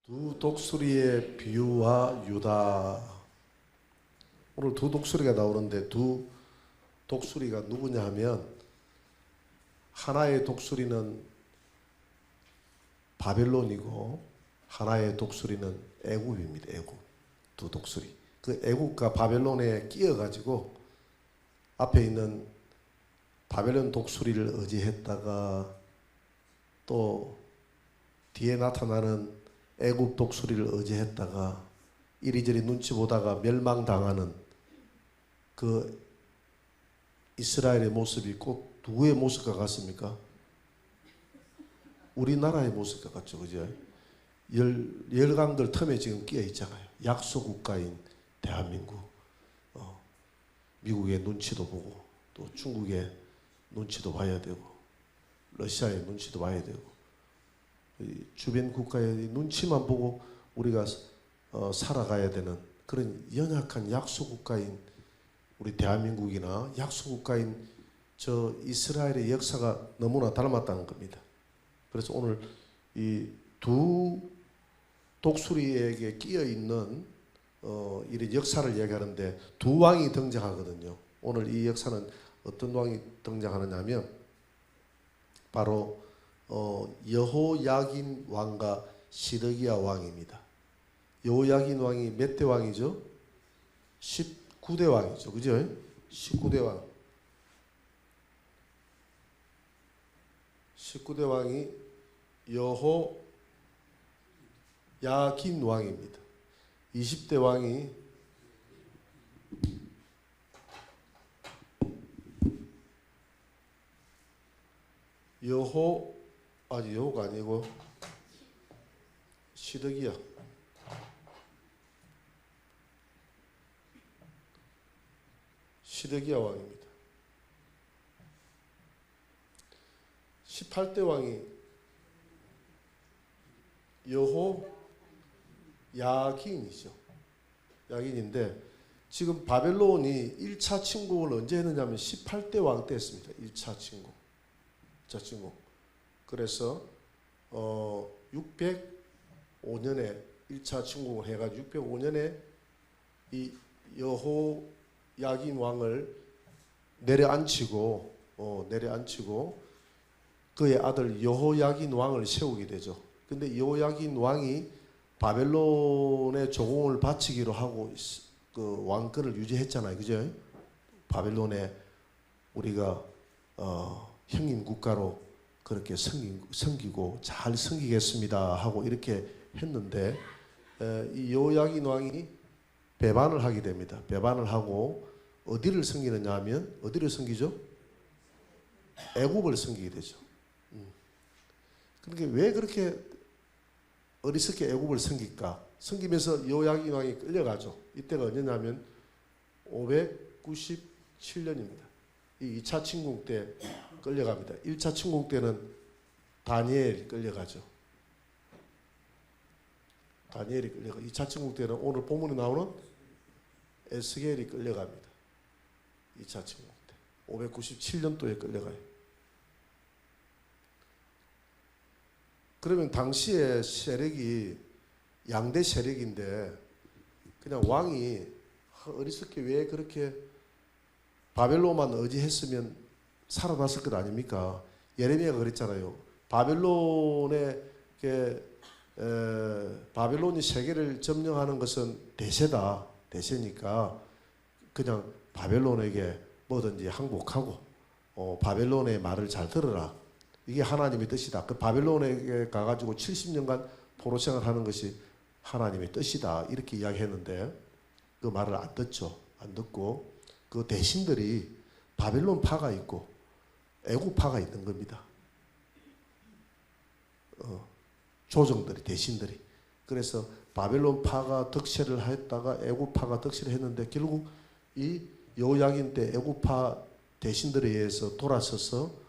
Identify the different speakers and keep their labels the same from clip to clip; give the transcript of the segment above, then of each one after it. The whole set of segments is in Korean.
Speaker 1: 두 독수리의 비유와 유다. 오늘 두 독수리가 나오는데 두 독수리가 누구냐 하면 하나의 독수리는 바벨론이고 하나의 독수리는 애굽입니다. 애굽. 두 독수리. 그 애굽과 바벨론에 끼어가지고 앞에 있는 바벨론 독수리를 의지했다가 또 뒤에 나타나는 애굽 독수리를 의지했다가 이리저리 눈치 보다가 멸망당하는 그 이스라엘의 모습이 꼭 누구의 모습과 같습니까? 우리나라의 모습과 같죠. 그죠? 열강들 틈에 지금 끼어 있잖아요. 약소 국가인 대한민국. 미국의 눈치도 보고 또 중국의 눈치도 봐야 되고 러시아의 눈치도 봐야 되고 주변 국가의 눈치만 보고 우리가 살아가야 되는 그런 연약한 약소 국가인 우리 대한민국이나 약소 국가인 저 이스라엘의 역사가 너무나 닮았다는 겁니다. 그래서 오늘 이 두 독수리에게 끼어 있는 이런 역사를 얘기하는데 두 왕이 등장하거든요. 오늘 이 역사는 어떤 왕이 등장하느냐면 바로 여호야긴 왕과 시드기야 왕입니다. 여호야긴 왕이 몇 대 왕이죠? 19대 왕이죠. 그죠? 19대 왕. 19대 왕이 여호야긴 왕입니다. 20대 왕이 여호가 아니고 시드기야. 시드기야 왕입니다. 18대 왕이 여호야긴이죠. 야긴인데 지금 바벨론이 1차 침공을 언제 했느냐면 18대 왕 때 했습니다. 1차 침공. 그래서 605년에 1차 침공을 해가지고 605년에 이 여호야긴 왕을 내려앉히고 그의 아들 여호야긴 왕을 세우게 되죠. 근데 여호야긴 왕이 바벨론의 조공을 바치기로 하고 그 왕권을 유지했잖아요. 그죠? 바벨론에 우리가 형님 국가로 그렇게 섬기고 잘 섬기겠습니다 하고 이렇게 했는데 이 여호야긴 왕이 배반을 하게 됩니다. 배반을 하고 어디를 섬기느냐 하면 어디를 섬기죠? 애굽을 섬기게 되죠. 그러니까 왜 그렇게 어리석게 애굽을 섬길까? 섬기면서 여호야긴 왕이 끌려가죠. 이때가 언제냐면 597년입니다. 이 2차 침공 때 끌려갑니다. 1차 침공 때는 다니엘이 끌려가죠. 다니엘이 끌려가. 2차 침공 때는 오늘 본문에 나오는 에스겔이 끌려갑니다. 2차 침공 때 597년도에 끌려가요. 그러면 당시의 세력이 양대 세력인데 그냥 왕이 어리석게 왜 그렇게 바벨론만 의지했으면 살아났을 것 아닙니까? 예레미야가 그랬잖아요. 바벨론이 세계를 점령하는 것은 대세다. 대세니까 그냥 바벨론에게 뭐든지 항복하고 바벨론의 말을 잘 들어라. 이게 하나님의 뜻이다. 그 바벨론에 가가지고 70년간 포로 생활하는 것이 하나님의 뜻이다. 이렇게 이야기했는데 그 말을 안 듣죠. 안 듣고 그 대신들이 바벨론 파가 있고 애굽 파가 있는 겁니다. 조정들이 대신들이. 그래서 바벨론 파가 득세를 했다가 애굽 파가 득세를 했는데 결국 이 여호야긴 때 애굽 파 대신들에 의해서 돌아서서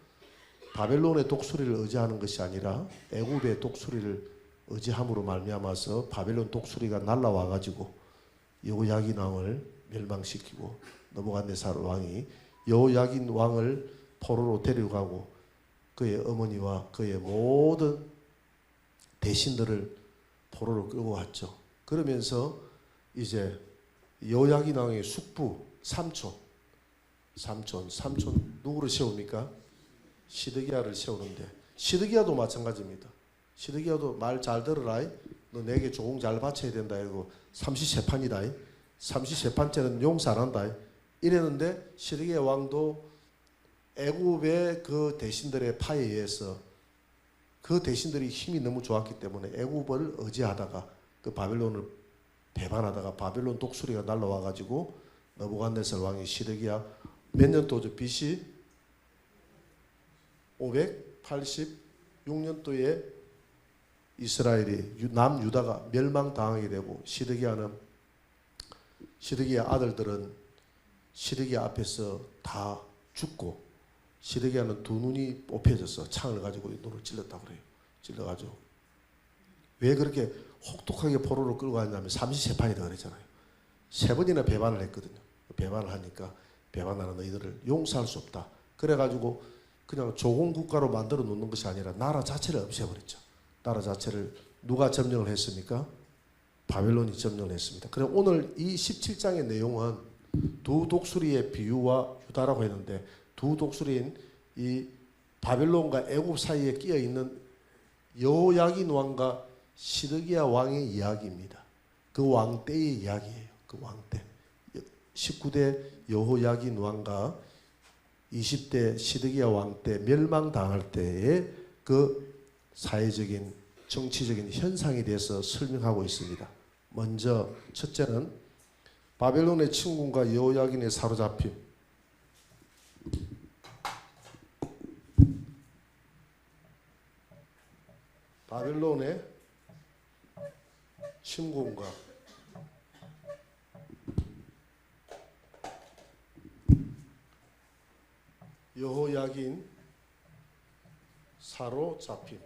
Speaker 1: 바벨론의 독수리를 의지하는 것이 아니라 애굽의 독수리를 의지함으로 말미암아서 바벨론 독수리가 날라와 가지고 여호야긴 왕을 멸망시키고 느부갓네살 왕이 여호야긴 왕을 포로로 데려가고 그의 어머니와 그의 모든 대신들을 포로를 끌고 왔죠. 그러면서 이제 여호야긴 왕의 숙부 삼촌 누구를 세웁니까? 시드기야를 세우는데, 시드기야도 마찬가지입니다. 시드기야도 말 잘 들으라, 너 내게 조공 잘 바쳐야 된다 이거 삼시세판이다, 삼시세판째는 용서 안 한다 이랬는데, 시드기야 왕도 애굽의 그 대신들의 파에 의해서 그 대신들이 힘이 너무 좋았기 때문에 애굽을 의지하다가 그 바벨론을 배반하다가 바벨론 독수리가 날라와 가지고 느부갓네살 왕이 시드기야 몇 년도죠? BC 586년도에 이스라엘이 남유다가 멸망당하게 되고, 시드기야 아들들은 시드기야 앞에서 다 죽고, 시드기야는 두 눈이 뽑혀져서 창을 가지고 눈을 찔렀다고 그래요. 찔러가지고. 왜 그렇게 혹독하게 포로를 끌고 갔냐면 삼시세판이다 그랬잖아요. 세 번이나 배반을 했거든요. 배반을 하니까 배반하는 너희들을 용서할 수 없다. 그래가지고 그냥 조공국가로 만들어 놓는 것이 아니라 나라 자체를 없애버렸죠. 나라 자체를 누가 점령을 했습니까? 바벨론이 점령을 했습니다. 그럼 오늘 이 17장의 내용은 두 독수리의 비유와 유다라고 했는데, 두 독수리인 이 바벨론과 애굽 사이에 끼어 있는 여호야긴 왕과 시드기야 왕의 이야기입니다. 그 왕 때의 이야기예요. 그 왕 때. 19대 여호야긴 왕과 20대 시드기야 왕 때 멸망당할 때의 그 사회적인 정치적인 현상에 대해서 설명하고 있습니다. 먼저 첫째는 바벨론의 침공과 여호야긴의 사로잡힘. 바벨론의 침공과 여호야긴 사로잡힘.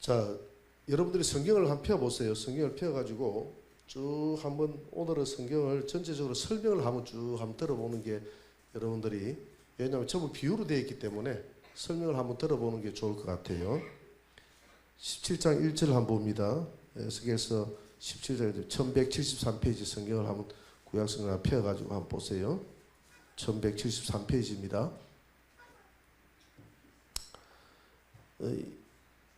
Speaker 1: 자, 여러분들이 성경을 한번 펴보세요. 성경을 펴가지고 쭉 한번 오늘의 성경을 전체적으로 설명을 한번 들어보는 게, 여러분들이, 왜냐하면 전부 비유로 되어 있기 때문에 설명을 한번 들어보는 게 좋을 것 같아요. 17장 1절 한번 봅니다. 에스겔서 17장 1173페이지 성경을 한번, 구약성경을 한번 펴가지고 한번 보세요. 1173페이지입니다.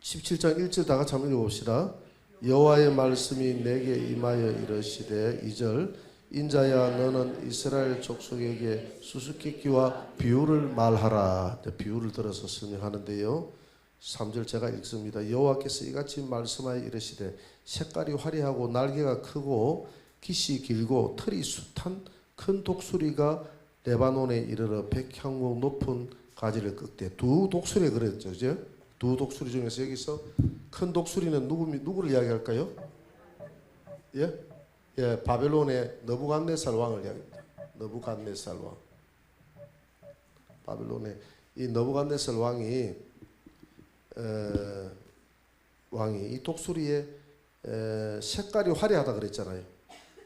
Speaker 1: 17장 1절 다 같이 한번 읽어봅시다. 여호와의 말씀이 내게 임하여 이르시되, 2절, 인자야 너는 이스라엘 족속에게 수수께끼와 비유를 말하라. 비유를 들어서 설명하는데요. 3절 제가 읽습니다. 여호와께서 이같이 말씀하여 이르시되, 색깔이 화려하고 날개가 크고 깃이 길고 털이 숱한 큰 독수리가 레바논에 이르러 백향목 높은 가지를 꺾되. 두 독수리 그랬죠, 그죠? 두 독수리 중에서 여기서 큰 독수리는 누구를 이야기할까요? 예? 예, 바벨론의 느부갓네살 왕을 이야기합니다. 느부갓네살 왕. 바벨론의 이 느부갓네살 왕이 이 독수리의 색깔이 화려하다 그랬잖아요.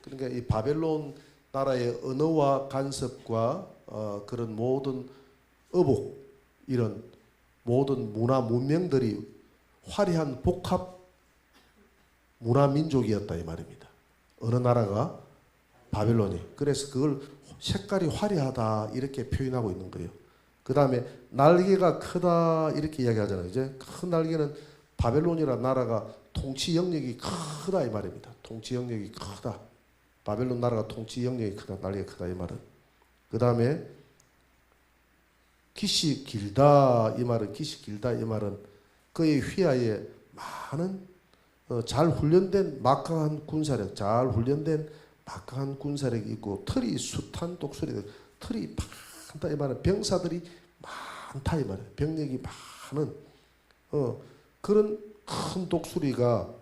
Speaker 1: 그러니까 이 바벨론 나라의 언어와 간섭과 그런 모든 어복, 이런 모든 문화 문명들이 화려한 복합 문화 민족이었다 이 말입니다. 어느 나라가? 바벨론이. 그래서 그걸 색깔이 화려하다 이렇게 표현하고 있는 거예요. 그 다음에 날개가 크다 이렇게 이야기하잖아요. 이제 큰 날개는 바벨론이라는 나라가 통치 영역이 크다 이 말입니다. 통치 영역이 크다. 바벨론 나라가 통치 영역이 크다, 날개가 크다 이 말은. 그 다음에 깃이 길다 이 말은, 깃이 길다 이 말은 그의 휘하에 많은 잘 훈련된 막강한 군사력, 잘 훈련된 막강한 군사력이 있고, 털이 숱한 독수리들, 털이 많다 이 말은 병사들이 많다 이 말이에요. 병력이 많은 그런 큰 독수리가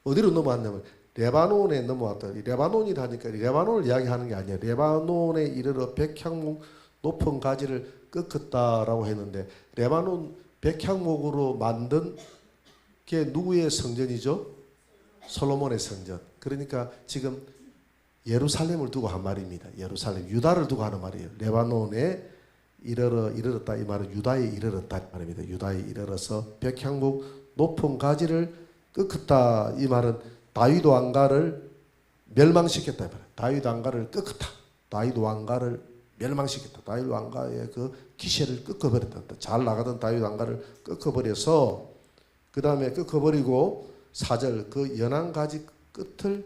Speaker 1: 어디로 넘어왔냐면 레바논에 넘어왔다. 레바논이라니까 레바논을 이야기하는 게 아니에요. 레바논에 이르러 백향목 높은 가지를 꺾었다라고 했는데 레바논 백향목으로 만든 게 누구의 성전이죠? 솔로몬의 성전. 그러니까 지금 예루살렘을 두고 한 말입니다. 예루살렘, 유다를 두고 하는 말이에요. 레바논에 이르렀다 이 말은 유다에 이르렀다 이 말입니다. 유다에 이르러서 백향목 높은 가지를 꺾었다 이 말은 다윗 왕가를 멸망시켰다 이 말이에요. 다윗 왕가를 꺾었다. 다윗 왕가를 멸망시켰다. 다윗 왕가의 그 기세를 꺾어버렸다. 잘 나가던 다윗 왕가를 꺾어버려서 그 다음에 꺾어버리고 4절 그 연한 가지 끝을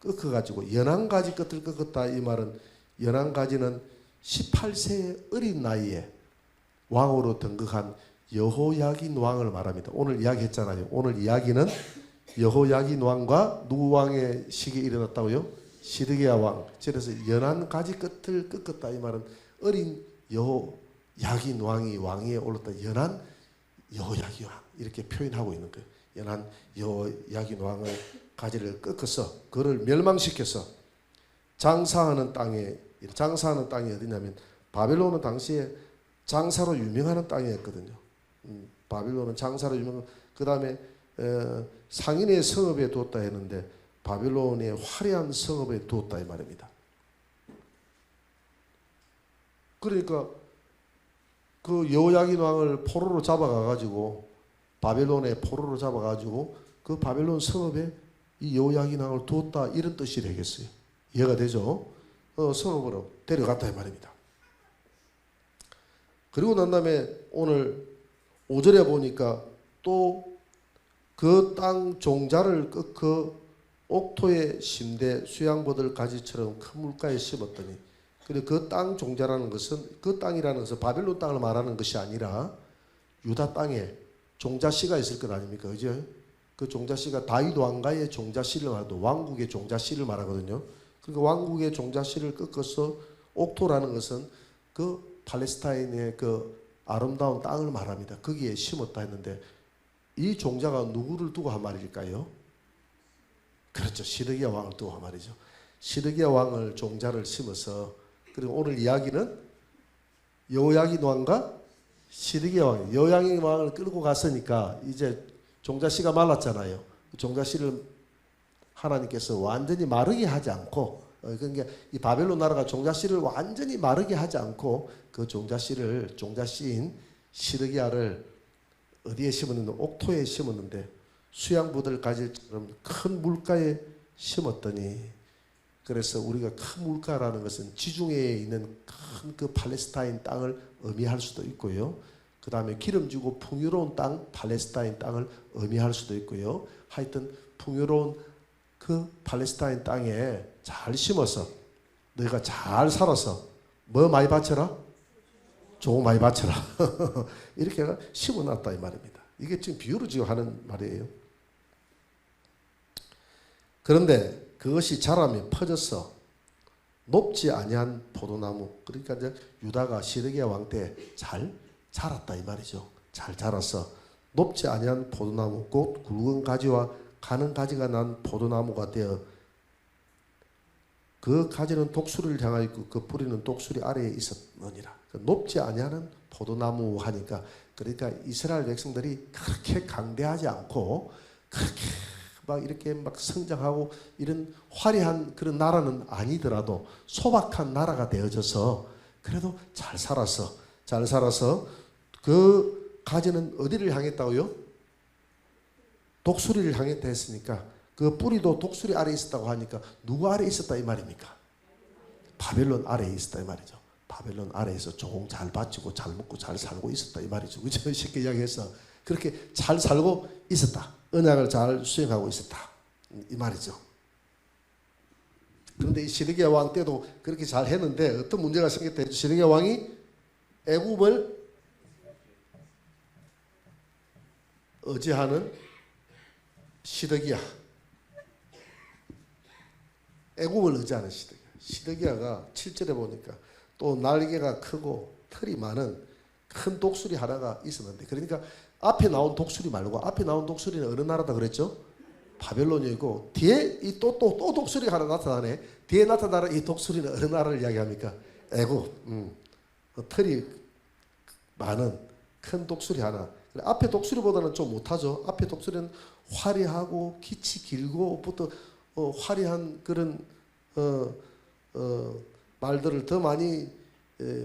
Speaker 1: 꺾어가지고 연한 가지 끝을 꺾었다 이 말은 연한 가지는 18세의 어린 나이에 왕으로 등극한 여호야긴 왕을 말합니다. 오늘 이야기했잖아요. 오늘 이야기는 여호야긴 왕과 누구 왕의 시기에 일어났다고요? 시드기야 왕. 그래서 연한 가지 끝을 꺾었다 이 말은 어린 여호야긴 왕이 왕위에 올랐다. 연한 여호야긴 왕 이렇게 표현하고 있는 거예요. 연한 여호야긴 왕의 가지를 꺾어서 그를 멸망시켜서 장사하는 땅이 어디냐면 바벨론은 당시에 장사로 유명하는 땅이었거든요. 바벨론은 장사로 유명한 그 다음에 상인의 성읍에 두었다 했는데 바벨론의 화려한 성읍에 두었다 이 말입니다. 그러니까 그 여호야긴 왕을 포로로 잡아가가지고 바벨론의 포로로 잡아가지고 그 바벨론 성읍에 이 여호야긴 왕을 두었다 이런 뜻이 되겠어요. 이해가 되죠? 성읍으로 데려갔다 이 말입니다. 그리고 난 다음에 오늘 5절에 보니까 또 그 땅 종자를 꺾어 옥토에 심되 수양보들 가지처럼 큰 물가에 심었더니 그리고 그 땅 종자라는 것은 그 땅이라는 것은 바벨론 땅을 말하는 것이 아니라 유다 땅에 종자씨가 있을 것 아닙니까? 그죠? 그 종자씨가 다윗 왕가의 종자씨를 말하고 왕국의 종자씨를 말하거든요. 그러니까 왕국의 종자씨를 꺾어서 옥토라는 것은 그 팔레스타인의 그 아름다운 땅을 말합니다. 거기에 심었다 했는데 이 종자가 누구를 두고 한 말일까요? 그렇죠. 시드기야 왕을 두고 한 말이죠. 시드기야 왕을 종자를 심어서 그리고 오늘 이야기는 여호야긴 왕과 시드기야 왕, 여호야긴 왕을 끌고 갔으니까 이제 종자씨가 말랐잖아요. 종자씨를 하나님께서 완전히 마르게 하지 않고 그러니까 이 바벨론 나라가 종자씨를 완전히 마르게 하지 않고 그 종자씨인 시드기야를 어디에 심었는데 옥토에 심었는데 수양부들 가지처럼 큰 물가에 심었더니 그래서 우리가 큰 물가라는 것은 지중해에 있는 큰 그 팔레스타인 땅을 의미할 수도 있고요. 그 다음에 기름지고 풍요로운 땅 팔레스타인 땅을 의미할 수도 있고요. 하여튼 풍요로운 그 팔레스타인 땅에 잘 심어서 너희가 잘 살아서 뭐 많이 바쳐라? 종 많이 바쳐라. 이렇게 심어놨다 이 말입니다. 이게 지금 비유로 지금 하는 말이에요. 그런데 그것이 자라며 퍼져서 높지 아니한 포도나무 그러니까 이제 유다가 시드기야 왕 때 잘 자랐다 이 말이죠. 잘 자라서 높지 아니한 포도나무 곧 굵은 가지와 가는 가지가 난 포도나무가 되어 그 가지는 독수리를 향하여 있고 그 뿌리는 독수리 아래에 있었느니라. 높지 아니하는 포도나무 하니까 그러니까 이스라엘 백성들이 그렇게 강대하지 않고 그렇게 막 이렇게 막 성장하고 이런 화려한 그런 나라는 아니더라도 소박한 나라가 되어져서 그래도 잘 살아서 그 가지는 어디를 향했다고요? 독수리를 향했다 했으니까 그 뿌리도 독수리 아래에 있었다고 하니까 누구 아래에 있었다 이 말입니까? 바벨론 아래에 있었다 이 말이죠. 바벨론 아래에서 종 잘 바치고 잘 먹고 잘 살고 있었다 이 말이죠. 그죠? 쉽게 이야기해서 그렇게 잘 살고 있었다. 언약을 잘 수행하고 있었다 이 말이죠. 그런데 이 시드기야 왕 때도 그렇게 잘 했는데 어떤 문제가 생겼다. 시드기야 왕이 애굽을 의지하는 시드기야, 애굽을 의지하는 시드기야가 7절에 보니까 또 날개가 크고 털이 많은 큰 독수리 하나가 있었는데 그러니까 앞에 나온 독수리 말고 앞에 나온 독수리는 어느 나라다 그랬죠? 바벨론이고 뒤에 이 또 독수리가 하나 나타나네. 뒤에 나타나는 이 독수리는 어느 나라를 이야기합니까? 애굽. 털이 많은 큰 독수리 하나. 앞에 독수리보다는 좀 못하죠. 앞에 독수리는 화려하고 기치 길고 부터 화려한 그런 말들을 더 많이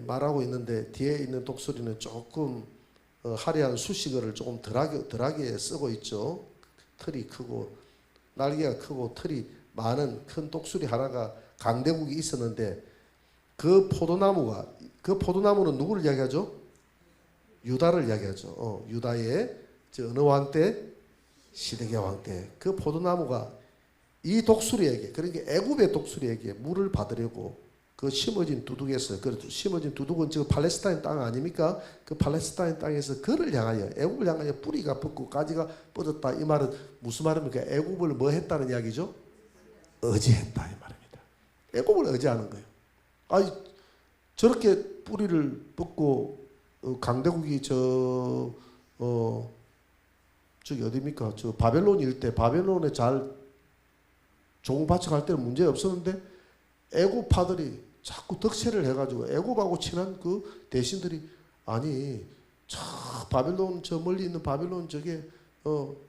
Speaker 1: 말하고 있는데, 뒤에 있는 독수리는 조금 화려한 수식어를 조금 덜하게 쓰고 있죠. 털이 크고 날개가 크고 털이 많은 큰 독수리 하나가 강대국이 있었는데, 그 포도나무는 누구를 이야기하죠? 유다를 이야기하죠. 유다의 어느 왕 때? 시드기야 왕 때. 그 포도나무가 이 독수리에게, 그러니까 애굽의 독수리에게 물을 받으려고 그 심어진 두둑에서, 그 심어진 두둑은 지금 팔레스타인 땅 아닙니까? 그 팔레스타인 땅에서 그를 향하여, 애굽을 향하여 뿌리가 뻗고 가지가 뻗었다. 이 말은 무슨 말입니까? 애굽을 뭐 했다는 이야기죠? 의지했다 이 말입니다. 애굽을 의지하는 거예요. 아니 저렇게 뿌리를 뻗고 강대국이 저기 어디입니까? 저 바벨론일 때 바벨론에 잘 종바쳐갈 때는 문제 없었는데, 애굽파들이 자꾸 덕세를 해가지고 애굽하고 친한 그 대신들이, 아니 저 바벨론, 저 멀리 있는 바벨론 저게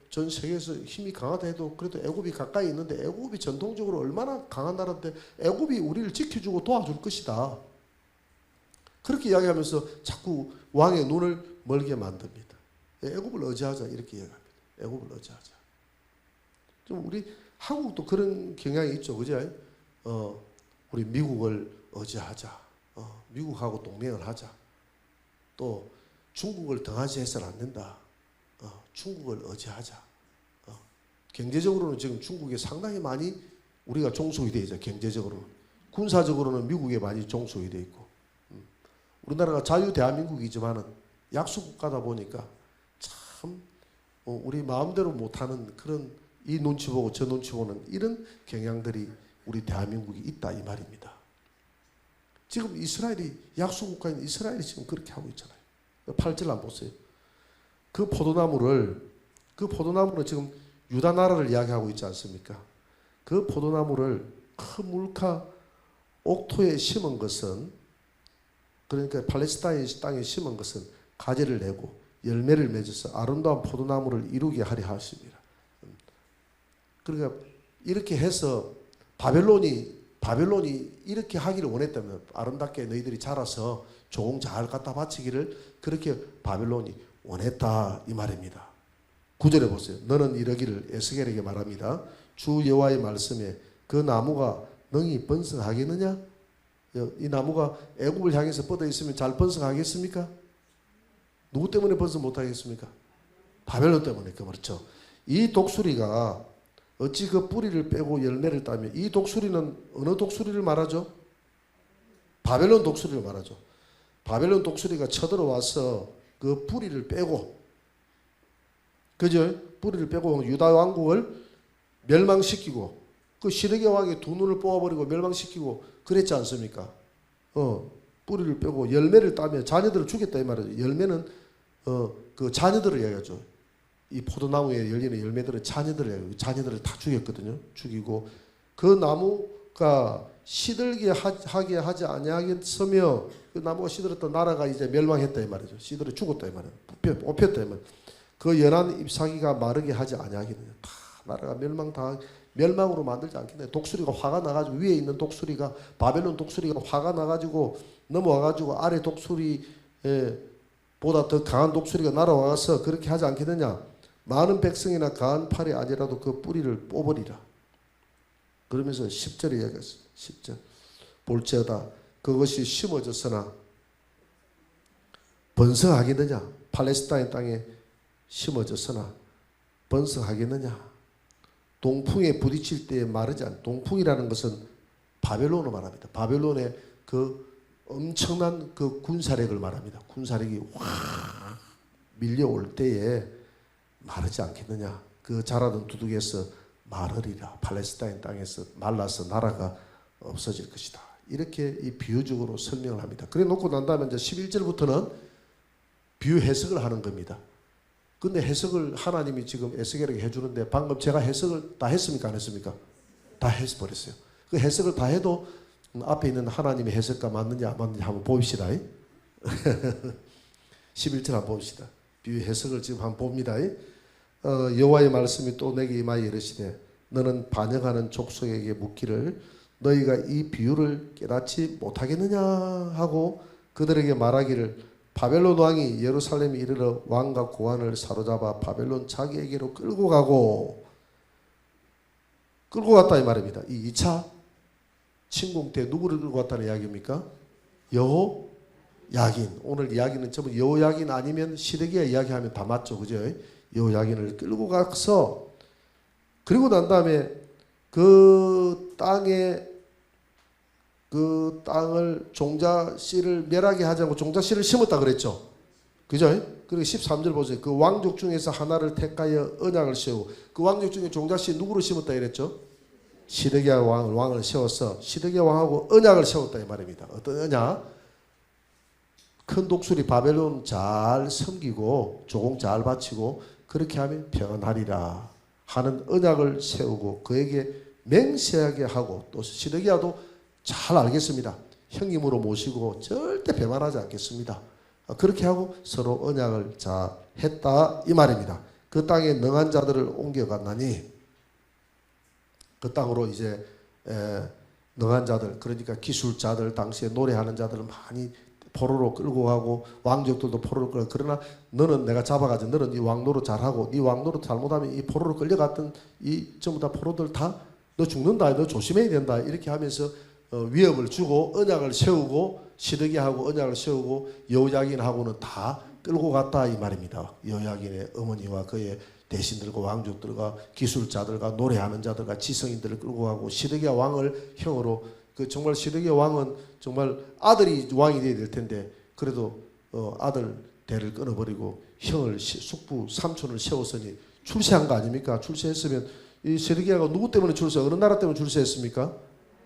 Speaker 1: 전 세계에서 힘이 강하다 해도 그래도 애굽이 가까이 있는데, 애굽이 전통적으로 얼마나 강한 나라인데 애굽이 우리를 지켜주고 도와줄 것이다. 그렇게 이야기하면서 자꾸 왕의 눈을 멀게 만듭니다. 애굽을 의지하자 이렇게 이야기합니다. 애굽을 의지하자. 좀 우리 한국도 그런 경향이 있죠, 그죠? 우리 미국을 의지하자. 미국하고 동맹을 하자. 또 중국을 등한시해서는 안 된다. 중국을 의지하자. 경제적으로는 지금 중국에 상당히 많이 우리가 종속이 되어 있죠. 경제적으로는. 군사적으로는 미국에 많이 종속이 되어 있고. 우리나라가 자유 대한민국이지만은 약소국가다 보니까 참 우리 마음대로 못하는 그런, 이 눈치 보고 저 눈치 보는 이런 경향들이 우리 대한민국이 있다 이 말입니다. 지금 이스라엘이, 약소국가인 이스라엘이 지금 그렇게 하고 있잖아요. 8절 안 보세요. 그 포도나무는 지금 유다 나라를 이야기하고 있지 않습니까? 그 포도나무를 큰 물가 옥토에 심은 것은, 그러니까 팔레스타인 땅에 심은 것은 가지를 내고 열매를 맺어서 아름다운 포도나무를 이루게 하려 하십니다. 그러니까 이렇게 해서 바벨론이 이렇게 하기를 원했다면, 아름답게 너희들이 자라서 종 잘 갖다 바치기를 그렇게 바벨론이 원했다 이 말입니다. 9절에 보세요. 너는 이러기를, 에스겔에게 말합니다. 주 여호와의 말씀에 그 나무가 능히 번성하겠느냐? 이 나무가 애굽을 향해서 뻗어 있으면 잘 번성하겠습니까? 누구 때문에 번성 못하겠습니까? 바벨론 때문에. 그렇죠. 이 독수리가 어찌 그 뿌리를 빼고 열매를 따며, 이 독수리는 어느 독수리를 말하죠? 바벨론 독수리를 말하죠. 바벨론 독수리가 쳐들어와서 그 뿌리를 빼고, 그죠? 뿌리를 빼고 유다 왕국을 멸망시키고, 그 시드기야 왕의 두 눈을 뽑아버리고 멸망시키고 그랬지 않습니까? 뿌리를 빼고 열매를 따며 자녀들을 죽였다 이 말이죠. 열매는 그 자녀들을 이야기하죠. 이 포도나무에 열리는 열매들은 자녀들을 다 죽였거든요. 죽이고 그 나무가 시들게 하게 하지 아니하겠으며, 그 나무가 시들었던 나라가 이제 멸망했다 이 말이죠. 시들어 죽었다 이 말이에요. 뽑혔다 이 말이에요. 그 연한 잎사귀가 마르게 하지 아니하겠느냐. 다 나라가 멸망으로 만들지 않겠네. 독수리가 화가 나가지고, 위에 있는 독수리가, 바벨론 독수리가 화가 나가지고 넘어와가지고 아래 독수리 보다 더 강한 독수리가 날아와서 그렇게 하지 않겠느냐. 많은 백성이나 강한 팔이 아니라도 그 뿌리를 뽑으리라. 그러면서 10절에 이야기했어요. 10절. 볼지어다 그것이 심어졌으나 번성하겠느냐. 팔레스타인 땅에 심어졌으나 번성하겠느냐. 동풍에 부딪힐 때 마르지 않는, 동풍이라는 것은 바벨론을 말합니다. 바벨론의 그 엄청난 그 군사력을 말합니다. 군사력이 확 밀려올 때에 마르지 않겠느냐. 그 자라던 두둑에서 마르리라. 팔레스타인 땅에서 말라서 나라가 없어질 것이다. 이렇게 이 비유적으로 설명을 합니다. 그래 놓고 난 다음에 이제 11절부터는 비유 해석을 하는 겁니다. 근데 해석을 하나님이 지금 에스겔에게 해주는데, 방금 제가 해석을 다 했습니까? 안 했습니까? 다 해버렸어요. 그 해석을 다 해도 앞에 있는 하나님의 해석과 맞느냐 안 맞느냐 한번 봅시다. 11절 한번 봅시다. 비유 해석을 지금 한번 봅니다. 여호와의 말씀이 또 내게 임하여 이르시되 너는 반역하는 족속에게 묻기를 너희가 이 비유를 깨닫지 못하겠느냐 하고 그들에게 말하기를 바벨론 왕이 예루살렘에 이르러 왕과 고관을 사로잡아 바벨론 자기에게로 끌고 갔다 이 말입니다. 이 2차 침공 때 누구를 끌고 갔다는 이야기입니까? 여호야긴. 오늘 이야기는 전부 여호야긴 아니면 시드기야 이야기하면 다 맞죠, 그죠? 여호야긴을 끌고 가서 그리고 난 다음에 그 땅을 종자 씨를 멸하게 하지 않고 종자 씨를 심었다 그랬죠. 그죠? 그리고 13절 보세요. 그 왕족 중에서 하나를 택하여 언약을 세우고 그 왕족 중에 종자 씨 누구를 심었다 이랬죠? 시드기야 왕을 세워서 시드기야 왕하고 언약을 세웠다 이 말입니다. 어떤 언약? 큰 독수리 바벨론 잘 섬기고 조공 잘 바치고 그렇게 하면 평안하리라 하는 언약을 세우고 그에게 맹세하게 하고 또 시드기야도 잘 알겠습니다. 형님으로 모시고 절대 배반하지 않겠습니다. 그렇게 하고 서로 언약을 잘 했다 이 말입니다. 그 땅에 능한 자들을 옮겨갔나니 그 땅으로 이제 능한 자들 그러니까 기술자들 당시에 노래하는 자들을 많이 포로로 끌고 가고 왕족들도 포로로 끌고 그러나 너는 내가 잡아가지고 너는 네 왕노릇 잘하고 네 왕노릇 잘못하면 이 포로로 끌려갔던 이 전부 다 포로들 다 너 죽는다 너 조심해야 된다 이렇게 하면서 위협을 주고 언약을 세우고 시드기야하고 언약을 세우고 여호야긴하고는 다 끌고 갔다 이 말입니다. 여호야긴의 어머니와 그의 대신들과 왕족들과 기술자들과 노래하는 자들과 지성인들을 끌고 가고 시드기야 왕을 형으로 그 정말 시드기야 왕은 정말 아들이 왕이 돼야 될 텐데 그래도 아들 대를 끊어버리고 형을 숙부 삼촌을 세웠으니 출세한 거 아닙니까? 출세했으면 이 시드기야가 누구 때문에 어느 나라 때문에 출세했습니까?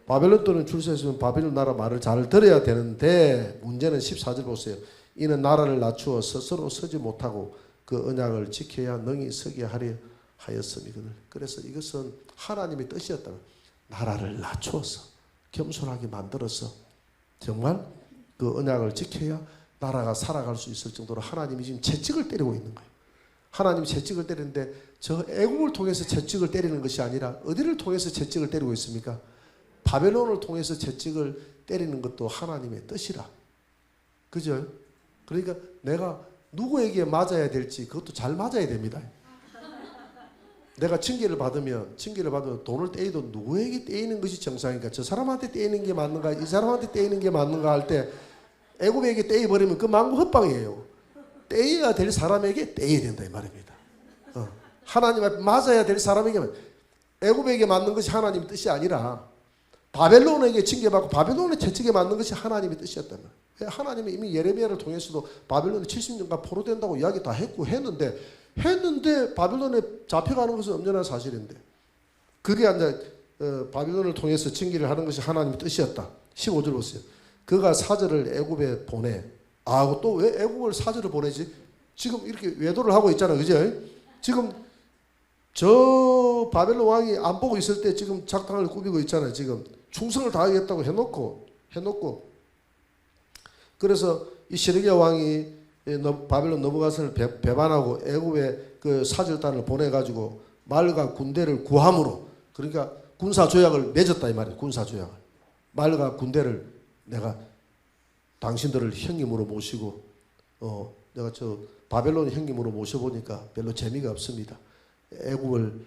Speaker 1: 바벨론 때문에 출세했으면 바벨론 나라 말을 잘 들어야 되는데 문제는 14절 보세요. 이는 나라를 낮추어 스스로 서지 못하고 그 언약을 지켜야 능히 서게 하려 하였음이거늘. 그래서 이것은 하나님의 뜻이었다. 나라를 낮추어서 겸손하게 만들어서 정말 그 언약을 지켜야 나라가 살아갈 수 있을 정도로 하나님이 지금 채찍을 때리고 있는 거예요. 하나님이 채찍을 때리는데 저 애국을 통해서 채찍을 때리는 것이 아니라 어디를 통해서 채찍을 때리고 있습니까? 바벨론을 통해서 채찍을 때리는 것도 하나님의 뜻이라. 그죠? 그러니까 내가 누구에게 맞아야 될지 그것도 잘 맞아야 됩니다. 내가 징계를 받으면 돈을 떼이도 누구에게 떼이는 것이 정상인가? 저 사람한테 떼이는 게 맞는가? 이 사람한테 떼이는 게 맞는가 할 때 애굽에게 떼이버리면 그 망고 헛방이에요. 떼어야 될 사람에게 떼어야 된다 이 말입니다. 하나님 앞에 맞아야 될 사람에게 애굽에게 맞는 것이 하나님의 뜻이 아니라 바벨론에게 징계받고 바벨론의 채찍에 맞는 것이 하나님의 뜻이었단 말이에요. 하나님이 이미 예레미야를 통해서도 바벨론이 70년간 포로된다고 이야기 다 했는데 바벨론에 잡혀가는 것은 엄연한 사실인데 그게 이제 바벨론을 통해서 징계를 하는 것이 하나님의 뜻이었다. 15절 보세요. 그가 사절을 애굽에 보내. 또 왜 애굽을 사절을 보내지? 지금 이렇게 외도를 하고 있잖아요. 그죠? 지금 저 바벨론 왕이 안 보고 있을 때 지금 작당을 꾸미고 있잖아요. 지금 충성을 다하겠다고 해놓고 그래서 이 시드기야 왕이 바벨론 넘어가서를 배반하고 애굽에 그 사절단을 보내가지고 말과 군대를 구함으로 그러니까 군사 조약을 맺었다 이 말이에요. 군사 조약을 말과 군대를 내가 당신들을 형님으로 모시고 내가 저 바벨론 형님으로 모셔보니까 별로 재미가 없습니다. 애굽을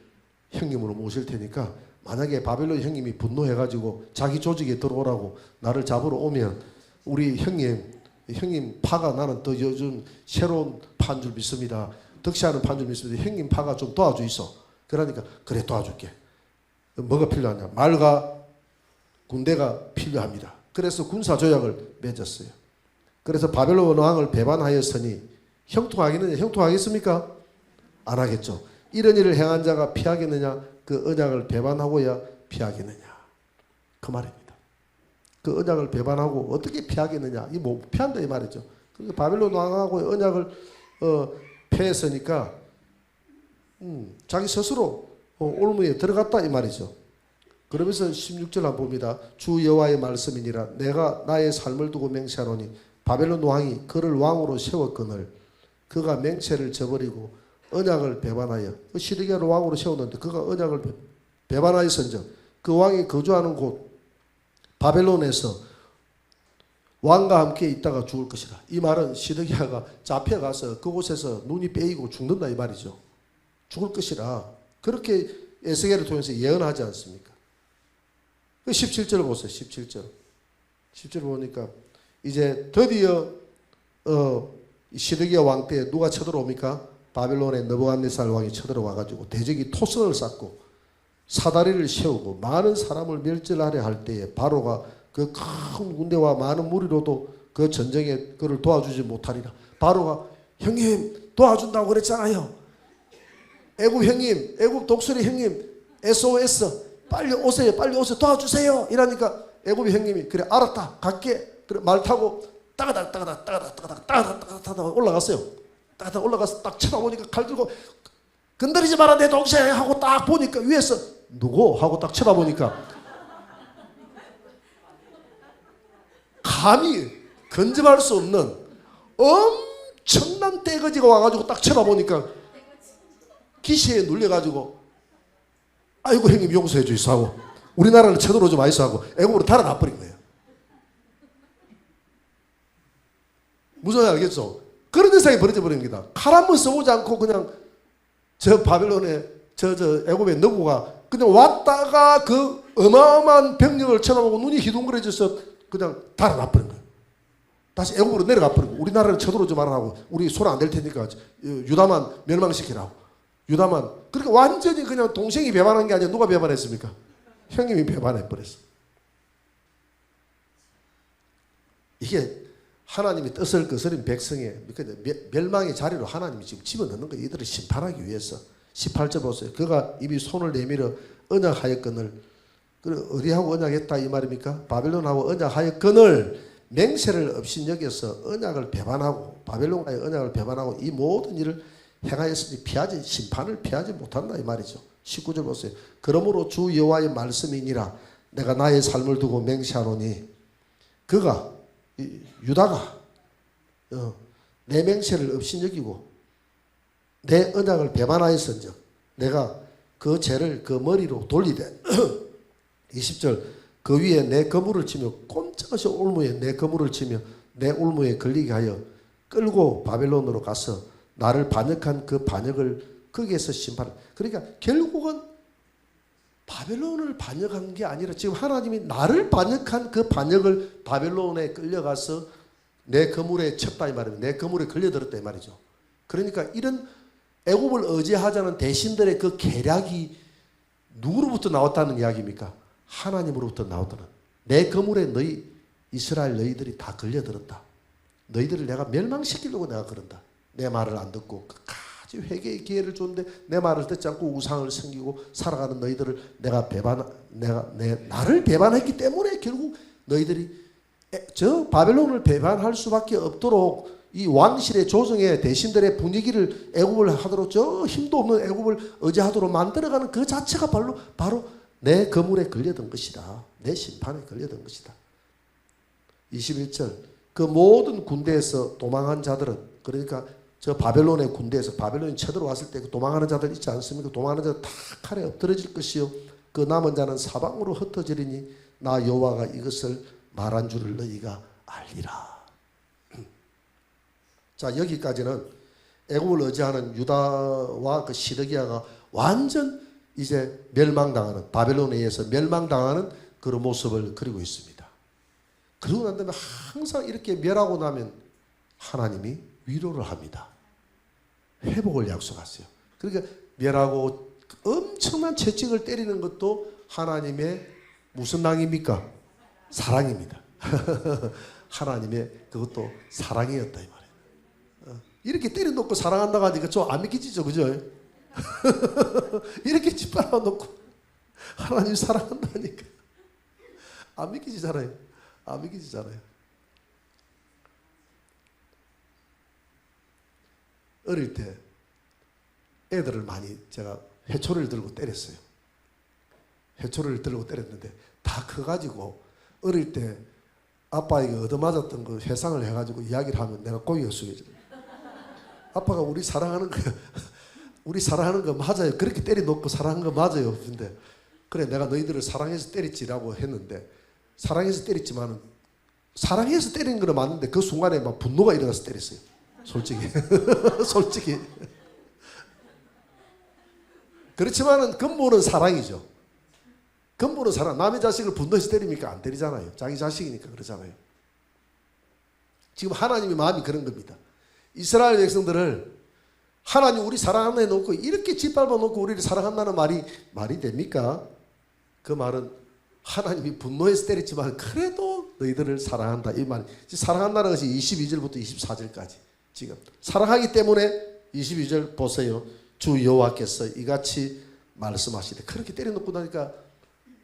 Speaker 1: 형님으로 모실 테니까 만약에 바벨론 형님이 분노해가지고 자기 조직에 들어오라고 나를 잡으러 오면 우리 형님 파가 나는 더 요즘 새로운 파인 줄 믿습니다. 덕시하는 파인 줄 믿습니다. 형님 파가 좀 도와주이소. 그러니까 그래 도와줄게. 뭐가 필요하냐? 말과 군대가 필요합니다. 그래서 군사조약을 맺었어요. 그래서 바벨론 왕을 배반하였으니 형통하겠느냐? 형통하겠습니까? 안 하겠죠. 이런 일을 행한 자가 피하겠느냐? 그 언약을 배반하고야 피하겠느냐? 그 말입니다. 그 언약을 배반하고 어떻게 피하겠느냐? 이 뭐 피한다 이 말이죠. 그래서 바벨론 왕하고 언약을 패했으니까 자기 스스로 올무에 들어갔다 이 말이죠. 그러면서 16절 한번 봅니다. 주 여호와의 말씀이니라 내가 나의 삶을 두고 맹세하노니 바벨론 왕이 그를 왕으로 세웠거늘 그가 맹세를 저버리고 언약을 배반하여 그 시드기야를 왕으로 세웠는데 그가 언약을 배반하였은즉 그 왕이 거주하는 곳 바벨론에서 왕과 함께 있다가 죽을 것이라. 이 말은 시드기야가 잡혀가서 그곳에서 눈이 빼이고 죽는다 이 말이죠. 죽을 것이라. 그렇게 에스겔을 통해서 예언하지 않습니까? 17절 보세요. 17절. 10절 보니까 이제 드디어 시드기야 왕 때 누가 쳐들어옵니까? 바벨론의 느부갓네살 왕이 쳐들어와가지고 대적이 토성을 쌓고 사다리를 세우고 많은 사람을 멸절하려 할 때에 바로가 그 큰 군대와 많은 무리로도 그 전쟁에 그를 도와주지 못하리라. 바로가 형님 도와준다고 그랬잖아요. 애굽 형님, 애굽 독수리 형님, SOS 빨리 오세요, 빨리 오세요, 도와주세요. 이러니까 애굽 형님이 그래 알았다, 갈게. 그래 말 타고 따가닥 올라갔어요. 따가닥 올라가서 딱 쳐다보니까 칼 들고 건드리지 마라 내 동생 하고 딱 보니까 위에서 누구 하고 딱 쳐다보니까 감히 건집할 수 없는 엄청난 떼거지가 와가지고 딱 쳐다보니까 기시에 눌려가지고 아이고 형님 용서해 주이소 하고 우리나라를 쳐들어오지 마이소 하고 애국으로 달아나 버린 거예요. 무슨 말인지 알겠죠? 그런 현상이 벌어져 버립니다. 칼 한 번 써보지 않고 그냥 저 바벨론의 저 애굽의 너구가 그냥 왔다가 그 어마어마한 병력을 쳐다보고 눈이 희둥그레져서 그냥 달아나 버린 거예요. 다시 애굽으로 내려가 버린 거예요. 우리나라를 쳐들어오지 말라고 우리 손 안 댈 테니까 유다만 멸망시키라고. 유다만. 그러니까 완전히 그냥 동생이 배반한 게 아니라 누가 배반했습니까? 형님이 배반해 버렸어. 이게 하나님이 뜻을 거스린 백성의 멸망의 자리로 하나님이 지금 집어넣는 거예요. 이들을 심판하기 위해서. 18절 보세요. 그가 이미 손을 내밀어 언약하였거늘. 어디하고 언약했다 이 말입니까? 바벨론하고 언약하였거늘 맹세를 업신여겨서 언약을 배반하고 바벨론과의 언약을 배반하고 이 모든 일을 행하였으니 심판을 피하지 못한다 이 말이죠. 19절 보세요. 그러므로 주 여호와의 말씀이니라 내가 나의 삶을 두고 맹세하노니 그가 유다가 내 맹세를 업신여기고 내 언약을 배반하였은즉 내가 그 죄를 그 머리로 돌리되 20절 그 위에 내 거물을 치며 꼼짝없이 올무에 내 거물을 치며 내 올무에 걸리게 하여 끌고 바벨론으로 가서 나를 반역한 그 반역을 거기에서 심판을. 그러니까 결국은 바벨론을 반역한 게 아니라 지금 하나님이 나를 반역한 그 반역을 바벨론에 끌려가서 내 거물에 쳤다 이 말입니다. 내 거물에 걸려들었다 이 말이죠. 그러니까 이런 애굽을 의지하자는 대신들의 그 계략이 누구로부터 나왔다는 이야기입니까? 하나님으로부터 나왔다는. 내 거물에 너희 이스라엘 너희들이 다 걸려들었다. 너희들을 내가 멸망시키려고 내가 그런다. 내 말을 안 듣고 끝까지 회개의 기회를 줬는데 내 말을 듣지 않고 우상을 섬기고 살아가는 너희들을 나를 배반했기 때문에 결국 너희들이 저 바벨론을 배반할 수밖에 없도록 이 왕실의 조정의 대신들의 분위기를 애굽을 하도록 저 힘도 없는 애굽을 의지하도록 만들어가는 그 자체가 바로 내 거물에 걸려든 것이다. 내 심판에 걸려든 것이다. 21절 그 모든 군대에서 도망한 자들은 그러니까 저 바벨론의 군대에서 바벨론이 쳐들어왔을 때 그 도망하는 자들 있지 않습니까? 도망하는 자들 다 칼에 엎드러질 것이요 그 남은 자는 사방으로 흩어지리니 나 여호와가 이것을 말한 줄을 너희가 알리라. 자 여기까지는 애굽을 의지하는 유다와 그 시드기야가 완전 이제 멸망당하는 바벨론에 의해서 멸망당하는 그런 모습을 그리고 있습니다. 그러고 난 다음에 항상 이렇게 멸하고 나면 하나님이 위로를 합니다. 회복을 약속하세요. 그러니까 멸하고 엄청난 채찍을 때리는 것도 하나님의 무슨 낭입니까? 사랑입니다. 하나님의 그것도 사랑이었다 이 말이에요. 이렇게 때려놓고 사랑한다고 하니까 좀 안 믿기지죠, 그죠? 이렇게 짓밟아 놓고 하나님 사랑한다니까 안 믿기지잖아요. 안 믿기지잖아요. 어릴 때 애들을 많이 제가 회초리를 들고 때렸어요. 회초리를 들고 때렸는데 다 커가지고 어릴 때 아빠 이거 얻어맞았던 그 회상을 해가지고 이야기를 하면 내가 고개가 숙여져. 아빠가 우리 사랑하는 거 맞아요. 그렇게 때려놓고 사랑한 거 맞아요. 근데 그래 내가 너희들을 사랑해서 때렸지라고 했는데 사랑해서 때렸지만은 사랑해서 때린 거는 맞는데 그 순간에 막 분노가 일어나서 때렸어요. 솔직히 솔직히 그렇지만은 근본은 사랑이죠. 근본은 사랑. 남의 자식을 분노해서 때립니까? 안 때리잖아요. 자기 자식이니까 그러잖아요. 지금 하나님의 마음이 그런 겁니다. 이스라엘 백성들을 하나님 우리 사랑한다 해놓고 이렇게 짓밟아 놓고 우리를 사랑한다는 말이 됩니까? 그 말은 하나님이 분노해서 때렸지만 그래도 너희들을 사랑한다 이 말. 사랑한다는 것이 22절부터 24절까지 지금 사랑하기 때문에 22절 보세요. 주 여호와께서 이같이 말씀하시되 그렇게 때려놓고 나니까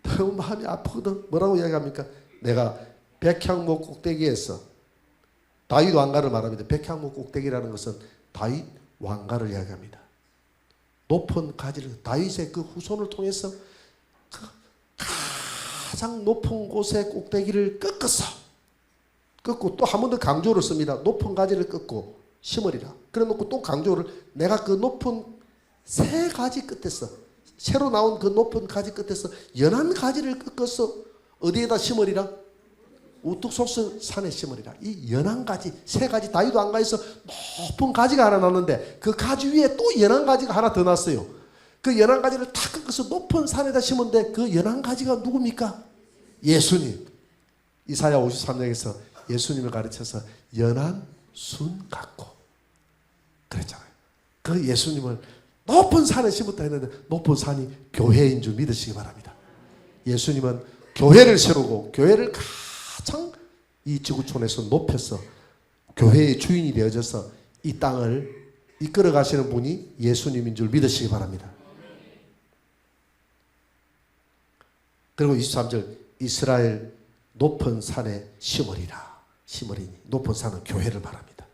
Speaker 1: 너무 마음이 아프거든. 뭐라고 이야기합니까? 내가 백향목 꼭대기에서 다윗 왕가를 말합니다. 백향목 꼭대기라는 것은 다윗 왕가를 이야기합니다. 높은 가지를 다윗의 그 후손을 통해서 그 가장 높은 곳의 꼭대기를 꺾고 또 한 번 더 강조를 씁니다. 높은 가지를 꺾고 심으리라. 그래 놓고 또 강조를 내가 그 높은 새 가지 끝에서 새로 나온 그 높은 가지 끝에서 연한 가지를 꺾어서 어디에다 심으리라? 우뚝 솟은 산에 심으리라. 이 연한 가지, 새 가지, 다윗 왕가에서 높은 가지가 하나 났는데 그 가지 위에 또 연한 가지가 하나 더 났어요. 그 연한 가지를 다 꺾어서 높은 산에다 심은데 그 연한 가지가 누굽니까? 예수님. 이사야 53장에서 예수님을 가르쳐서 연한 순 같고 그랬잖아요. 그 예수님을 높은 산에 심었다 했는데 높은 산이 교회인 줄 믿으시기 바랍니다. 예수님은 교회를 세우고 교회를 가장 이 지구촌에서 높여서 교회의 주인이 되어져서 이 땅을 이끌어 가시는 분이 예수님인 줄 믿으시기 바랍니다. 그리고 23절 이스라엘 높은 산에 심으리니 높은 산은 교회를 말합니다.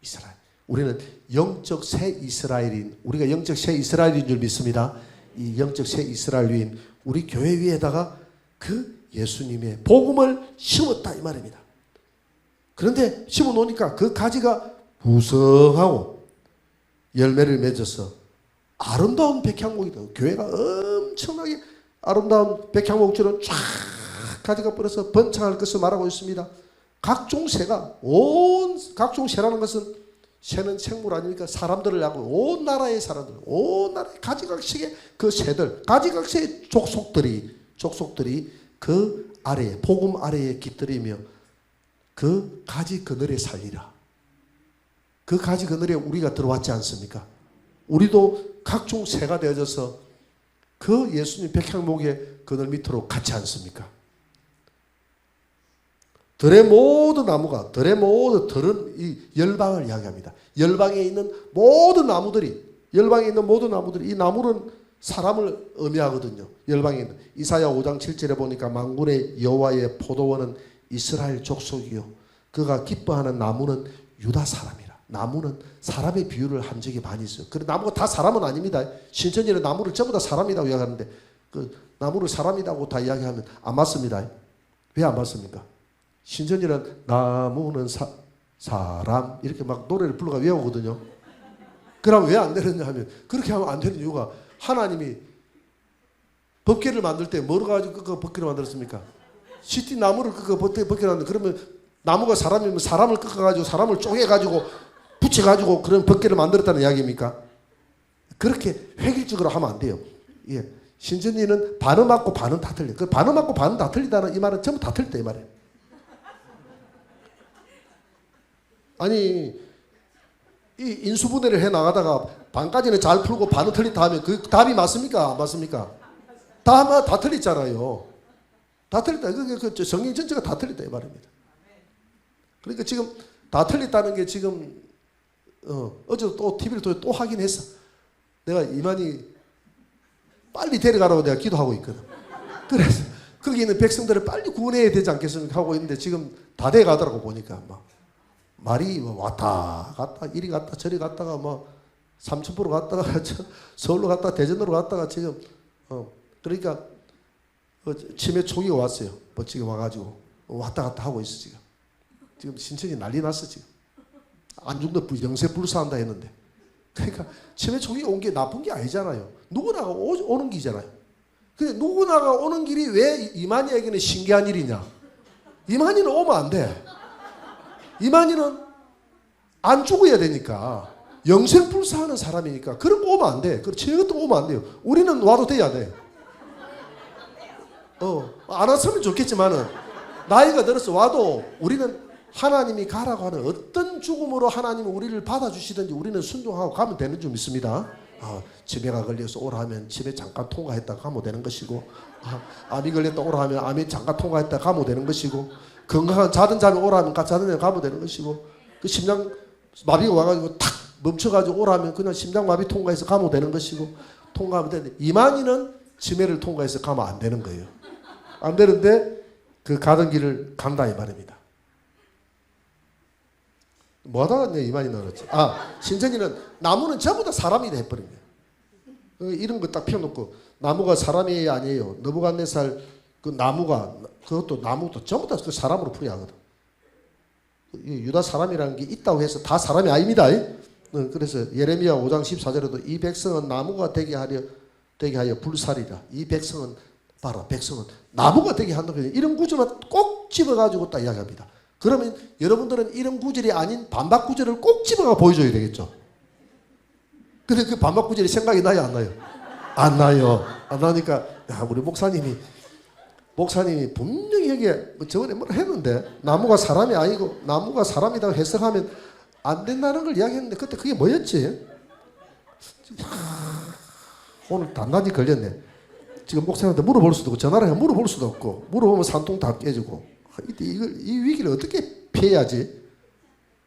Speaker 1: 이스라엘. 우리는 영적 새 이스라엘인 우리가 영적 새 이스라엘인 줄 믿습니다. 이 영적 새 이스라엘인 우리 교회 위에다가 그 예수님의 복음을 심었다 이 말입니다. 그런데 심어 놓으니까 그 가지가 무성하고 열매를 맺어서 아름다운 백향목이다. 교회가 엄청나게 아름다운 백향목처럼 쫙 가지가 뻗어서 번창할 것을 말하고 있습니다. 각종 새가 각종 새라는 것은 새는 생물 아닙니까? 사람들을 하고 온 나라의 사람들, 온 나라의 가지각색의 그 새들, 가지각색의 족속들이 그 아래에 복음 아래에 깃들이며 그 가지 그늘에 살리라. 그 가지 그늘에 우리가 들어왔지 않습니까? 우리도 각종 새가 되어져서 그 예수님 백향목의 그늘 밑으로 갔지 않습니까? 들의 모든 나무가 들은 이 열방을 이야기합니다. 열방에 있는 모든 나무들이 이 나무는 사람을 의미하거든요. 열방에 있는 이사야 5장 7절에 보니까 만군의 여호와의 포도원은 이스라엘 족속이요 그가 기뻐하는 나무는 유다 사람이라. 나무는 사람의 비유를 한 적이 많이 있어요. 그래 나무가 다 사람은 아닙니다. 신천지는 나무를 전부 다 사람이라고 이야기하는데 그 나무를 사람이라고 다 이야기하면 안 맞습니다. 왜 안 맞습니까? 신천지는 나무는 사람 이렇게 막 노래를 불러가 외우거든요. 그럼 왜 안 되느냐 하면 그렇게 하면 안 되는 이유가 하나님이 법궤를 만들 때 뭐로 가지고 그 법궤를 만들었습니까? 시티 나무를 법궤를 만들 그러면 나무가 사람이면 사람을 꺾어가지고 사람을 쪼개가지고 붙여가지고 그런 법궤를 만들었다는 이야기입니까? 그렇게 획일적으로 하면 안 돼요. 예. 신천지는 반은 맞고 반은 다 틀려. 그 반은 맞고 반은 다 틀리다는 이 말은 전부 다 틀렸다 이 말이에요. 아니 이 인수분해를 해 나가다가 반까지는 잘 풀고 반은 틀렸다 하면 그 답이 맞습니까? 안 맞습니까? 다 틀렸잖아요. 다 틀렸다. 그 성경 전체가 다 틀렸다 이 말입니다. 그러니까 지금 다 틀렸다는 게 지금 어제도 또 TV를 또 확인했어. 내가 이만희 빨리 데려가라고 내가 기도하고 있거든. 그래서 거기 있는 백성들을 빨리 구원해야 되지 않겠습니까 하고 있는데 지금 다 돼가더라고 보니까 막 말이 왔다 갔다 이리 갔다 저리 갔다가 뭐 삼천포로 갔다가 서울로 갔다가 대전으로 갔다가 지금 그러니까 치매 초기가 왔어요. 멋지게 와가지고 왔다 갔다 하고 있어 지금. 지금 신천지 난리 났어 지금. 안중도 영세 불사한다 했는데. 그러니까 치매 초기에 온 게 나쁜 게 아니잖아요. 누구나가 오는 길이잖아요. 근데 누구나가 오는 길이 왜 이만희에게는 신기한 일이냐? 이만희는 오면 안 돼. 이만희는 안 죽어야 되니까. 영생불사하는 사람이니까 그런 거 오면 안 돼. 치매 같은 거 오면 안 돼요. 우리는 와도 돼야 돼. 안 왔으면 좋겠지만은 나이가 들어서 와도 우리는 하나님이 가라고 하는 어떤 죽음으로 하나님이 우리를 받아주시든지 우리는 순종하고 가면 되는 줄 믿습니다. 치매가 걸려서 오라 하면 치매 잠깐 통과했다 가면 되는 것이고, 암이 걸렸다 오라 하면 암이 잠깐 통과했다 가면 되는 것이고, 건강한 자던 잠이 오라 하면 자던 잠이 가면 되는 것이고, 그 심장 마비가 와가지고 탁 멈춰가지고 오라 하면 그냥 심장 마비 통과해서 가면 되는 것이고, 통과하면 되는데, 이만희는 치매를 통과해서 가면 안 되는 거예요. 안 되는데 그 가던 길을 간다 이 말입니다. 뭐 하다 갔냐 이만희는 그렇지. 신천지는 나무는 전부 다 사람이 돼버린 거예요. 이런 거 딱 피워놓고 나무가 사람이 아니에요. 느부갓네살 그 나무가 그것도 나무도 전부 다 그 사람으로 풀이하거든. 유다 사람이라는 게 있다고 해서 다 사람이 아닙니다. 그래서 예레미야 5장 14절에도 이 백성은 나무가 되게 하여 불살이라. 이 백성은 봐라, 백성은 나무가 되게 한다고 해요. 이런 구절만 꼭 집어가지고 딱 이야기합니다. 그러면 여러분들은 이런 구절이 아닌 반박 구절을 꼭 집어가 보여줘야 되겠죠. 근데 그 반박 구절이 생각이 나요, 안 나요? 안 나요. 안 나니까 우리 목사님이 분명히 여기에 저번에 뭐라 했는데 나무가 사람이 아니고 나무가 사람이라고 해석하면 안 된다는 걸 이야기했는데 그때 그게 뭐였지? 오늘 단단히 걸렸네. 지금 목사님한테 물어볼 수도 없고 전화를 해 물어볼 수도 없고 물어보면 산통 다 깨지고 이 위기를 어떻게 피해야지?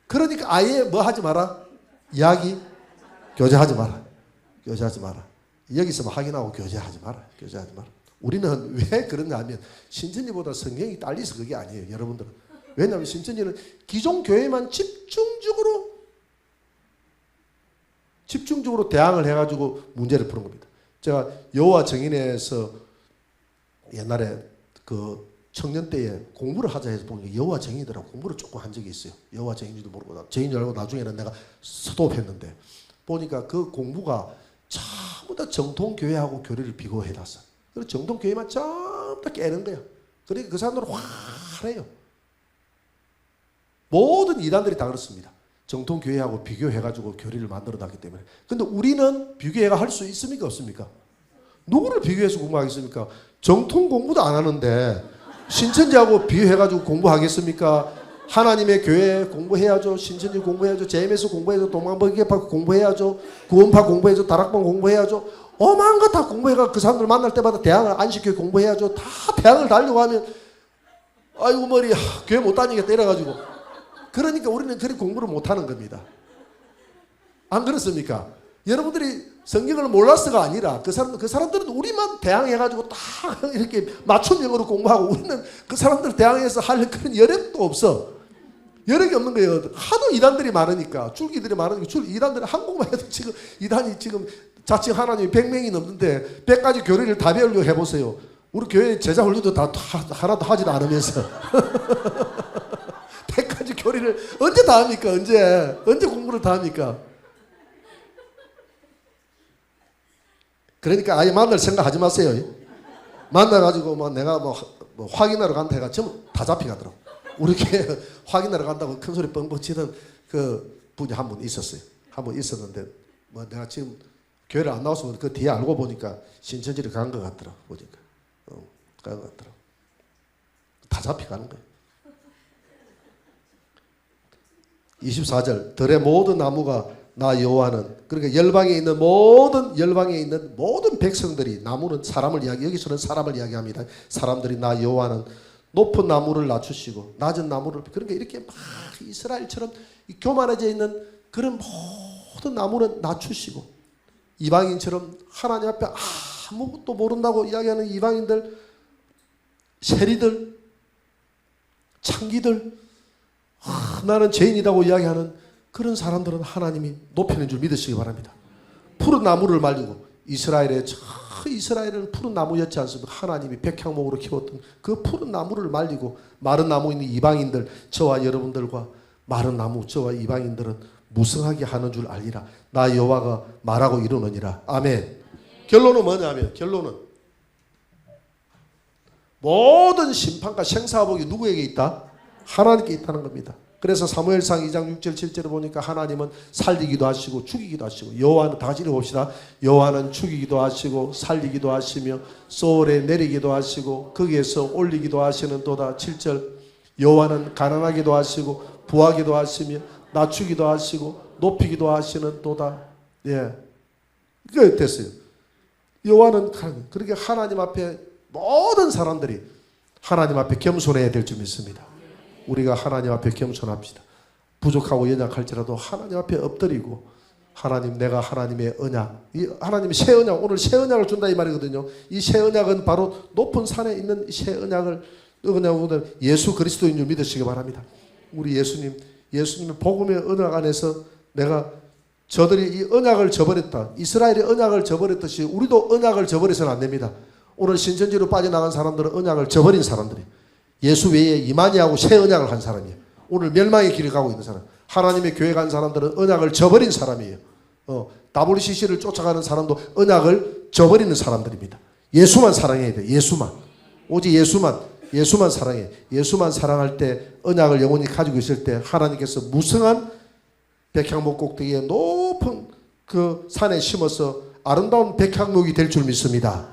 Speaker 1: 그러니까 아예 뭐 하지 마라? 이야기 교제하지 마라. 교제하지 마라. 여기서만 확인하고 교제하지 마라. 교제하지 마라. 우리는 왜 그러냐 하면 신천지보다 성경이 딸려서 그게 아니에요. 여러분들은. 왜냐하면 신천지는 기존 교회만 집중적으로 대항을 해가지고 문제를 푸는 겁니다. 제가 여호와 정인에서 옛날에 그 청년 때에 공부를 하자 해서 보니까 여호와 정인이더라고. 공부를 조금 한 적이 있어요. 여호와 정인지도 모르고 정인 줄 알고 나중에는 내가 스톱했는데 보니까 그 공부가 전부 다 정통교회하고 교리를 비교해놨어. 그래서 정통교회만 전부 다 깨는 거야. 그러니까 그 사람들은 화내요. 모든 이단들이 다 그렇습니다. 정통교회하고 비교해가지고 교리를 만들어놨기 때문에. 근데 우리는 비교해가 할 수 있습니까? 없습니까? 누구를 비교해서 공부하겠습니까? 정통 공부도 안 하는데 신천지하고 비교해가지고 공부하겠습니까? 하나님의 교회 공부해야죠. 신천지 공부해야죠. JMS 공부해야죠. 동방법계파 공부해야죠. 구원파 공부해야죠. 다락방 공부해야죠. 어마한 거 다 공부해가 그 사람들 만날 때마다 대항을 안식교회 공부해야죠. 다 대항을 달려고 하면 아이고 머리 교회 못 다니게 때려가지고 그러니까 우리는 그렇게 공부를 못하는 겁니다. 안 그렇습니까? 여러분들이 성경을 몰라서가 아니라 그 사람들은 우리만 대항해가지고 다 이렇게 맞춤형으로 공부하고 우리는 그 사람들 대항해서 할 그런 여력도 없어. 여력이 없는 거예요. 하도 이단들이 많으니까 줄기들이 많으니까 이단들이 한국만 해도 지금 이단이 지금 자칭 하나님이 100명이 넘는데 100가지 교리를 다 배우려고 해보세요. 우리 교회 제자 훈련도 다 하나도 하지도 않으면서 100가지 교리를 언제 다 합니까? 언제 공부를 다 합니까? 그러니까 아예 만날 생각하지 마세요. 만나가지고 뭐 내가 뭐 확인하러 간다 해가 전부 다 잡혀가더라고. 우리 교회 확인하러 간다고 큰 소리 뻥뻥 치던 그 분이 한 분 있었어요. 한 분 있었는데 뭐 내가 지금 교회를 안 나왔으면 그 뒤에 알고 보니까 신천지를 간 것 같더라고. 보니까 간 것 같더라고. 다 잡혀가는 거예요. 24절 들의 모든 나무가 나 여호와는 그러니까 열방에 있는 모든 백성들이 나무는 사람을 여기서는 사람을 이야기합니다. 사람들이 나 여호와는 높은 나무를 낮추시고 낮은 나무를 그러니까 이렇게 막 이스라엘처럼 교만해져 있는 그런 모든 나무는 낮추시고 이방인처럼 하나님 앞에 아무것도 모른다고 이야기하는 이방인들 세리들 창기들 나는 죄인이라고 이야기하는 그런 사람들은 하나님이 높이는 줄 믿으시기 바랍니다. 푸른 나무를 말리고 이스라엘의 저 그 이스라엘은 푸른 나무였지 않습니까? 하나님이 백향목으로 키웠던 그 푸른 나무를 말리고 마른 나무 있는 이방인들, 저와 여러분들과 마른 나무, 저와 이방인들은 무성하게 하는 줄 알리라. 나 여호와가 말하고 이루느니라. 아멘. 결론은 뭐냐면, 결론은 모든 심판과 생사복이 누구에게 있다? 하나님께 있다는 겁니다. 그래서 사무엘상 2장 6절 7절을 보니까 하나님은 살리기도 하시고 죽이기도 하시고, 여호와는, 다 같이 읽어봅시다. 여호와는 죽이기도 하시고 살리기도 하시며 소울에 내리기도 하시고 거기에서 올리기도 하시는도다. 7절, 여호와는 가난하기도 하시고 부하기도 하시며 낮추기도 하시고 높이기도 하시는도다. 예, 이게 어땠어요? 여호와는, 그렇게 하나님 앞에 모든 사람들이 하나님 앞에 겸손해야 될 줄 믿습니다. 우리가 하나님 앞에 겸손합시다. 부족하고 연약할지라도 하나님 앞에 엎드리고, 하나님, 내가 하나님의 언약, 이 하나님이 새 언약, 오늘 새 언약을 준다 이 말이거든요. 이 새 언약은 바로 높은 산에 있는 새 언약을, 예수 그리스도인 줄 믿으시기 바랍니다. 우리 예수님의 복음의 언약 안에서 내가, 저들이 이 언약을 저버렸다, 이스라엘이 언약을 저버렸듯이 우리도 언약을 저버려서는 안 됩니다. 오늘 신천지로 빠져나간 사람들은 언약을 저버린 사람들이, 예수 외에 이만희하고 새 언약을 한 사람이에요. 오늘 멸망의 길을 가고 있는 사람, 하나님의 교회 간 사람들은 언약을 저버린 사람이에요. WCC를 쫓아가는 사람도 언약을 저버리는 사람들입니다. 예수만 사랑해야 돼. 예수만, 오직 예수만 사랑해. 예수만 사랑할 때, 언약을 영원히 가지고 있을 때 하나님께서 무성한 백향목 꼭대기에 높은 그 산에 심어서 아름다운 백향목이 될 줄 믿습니다.